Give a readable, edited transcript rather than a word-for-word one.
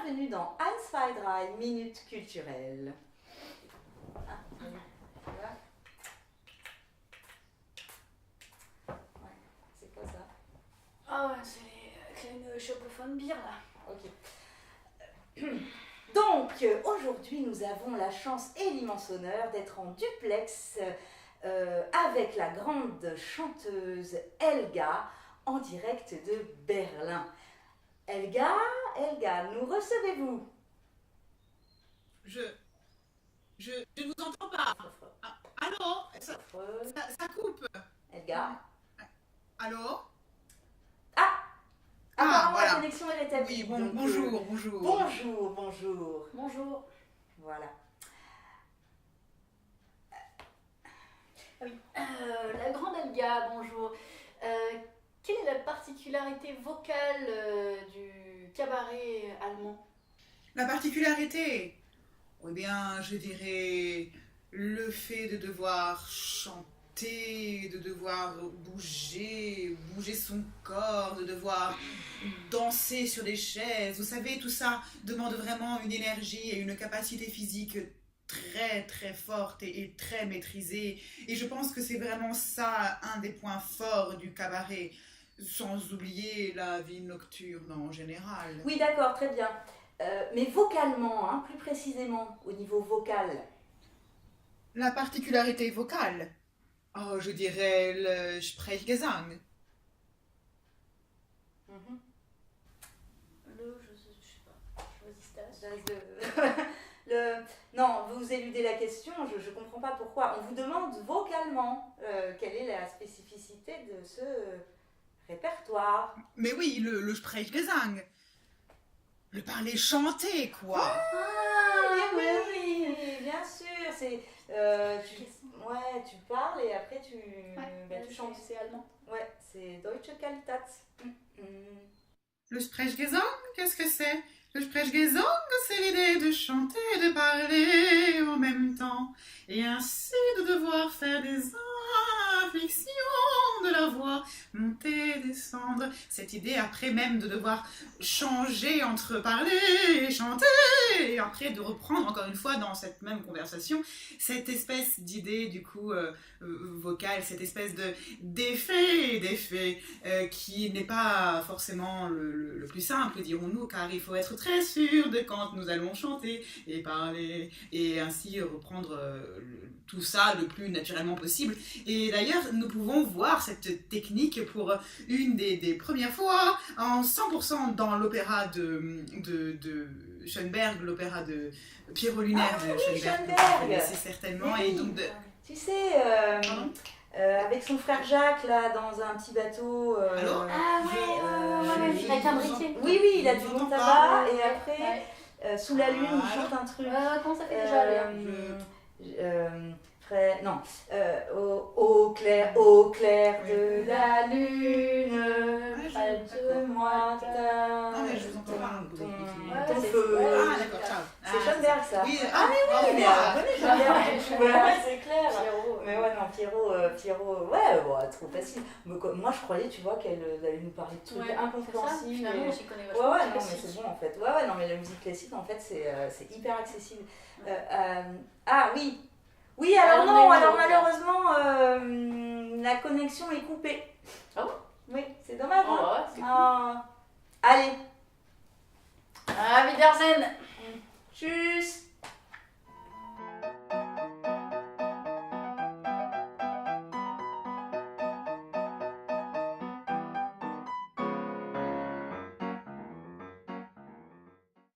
bienvenue dans 1, 2, 3 Minute Culturelle. Ah, voilà. Ouais, c'est quoi ça? Ah ouais, c'est les kleine Schoppe von Bier là. Ok. Donc, aujourd'hui, nous avons la chance et l'immense honneur d'être en duplex avec la grande chanteuse Elga en direct de Berlin. Elga, nous recevez-vous? Je ne vous entends pas. Ah, allô? Ça coupe. Elga? Allô? Apparemment, voilà. la connexion est rétablie. Oui, Donc, bonjour. Bonjour. Voilà. Ah oui. La grande Elga, bonjour. Quelle est la particularité vocale du cabaret allemand? La particularité? Eh bien, je dirais le fait de devoir chanter, de devoir bouger son corps, de devoir danser sur des chaises. Vous savez, tout ça demande vraiment une énergie et une capacité physique très très forte et très maîtrisée. Et je pense que c'est vraiment ça un des points forts du cabaret. Sans oublier la vie nocturne en général. Oui, d'accord, très bien. Mais vocalement, hein, plus précisément, au niveau vocal. La particularité vocale? Oh, je dirais le Sprechgesang. Je sais pas. Choisis Non, vous éludez la question, je ne comprends pas pourquoi. On vous demande vocalement quelle est la spécificité de ce répertoire. Mais oui, le Sprechgesang. Le parler chanté, quoi. Oui, bien sûr. C'est, tu parles et après tu chantes. C'est allemand. Ouais, c'est Deutsche Qualität. Le Sprechgesang, qu'est-ce que c'est? Le Sprechgesang, c'est l'idée de chanter et de parler en même temps. Et ainsi de devoir faire des inflexions de la voix, monter, descendre. Cette idée après même de devoir changer entre parler et chanter. Et après de reprendre encore une fois dans cette même conversation, cette espèce d'idée du coup vocale, cette espèce d'effet qui n'est pas forcément le plus simple, dirons-nous, car il faut être très sûr de quand nous allons chanter et parler, et ainsi reprendre tout ça le plus naturellement possible. Et d'ailleurs, nous pouvons voir cette technique pour une des premières fois en 100% dans l'opéra de Schoenberg, l'opéra de Pierrot Lunaire de Schoenberg. Vous connaissez certainement. Oui. Et donc tu sais, avec son frère Jacques, là, dans un petit bateau. Allô? Avec un briquet. Oui, il a du bon tabac, et après, Ouais. sous la lune, il chante un truc. Comment ça fait déjà Au clair de la lune, près de moi, Non, mais je vous entends pas. ton feu. Ah, d'accord, ciao. C'est Schoenberg, ça. Oui, Mais reconnaît Schoenberg. Ouais, C'est clair. Pierrot. Mais ouais, non, Pierrot, ouais, bon, trop facile. Moi, je croyais, tu vois, qu'elle allait nous parler de trucs incompréhensibles. Finalement, on s'y connaît Ouais, vachement. non, mais c'est bon en fait. Ouais, non, mais la musique classique, en fait, c'est hyper accessible. Oui, alors non, alors malheureusement, la connexion est coupée. Ah bon?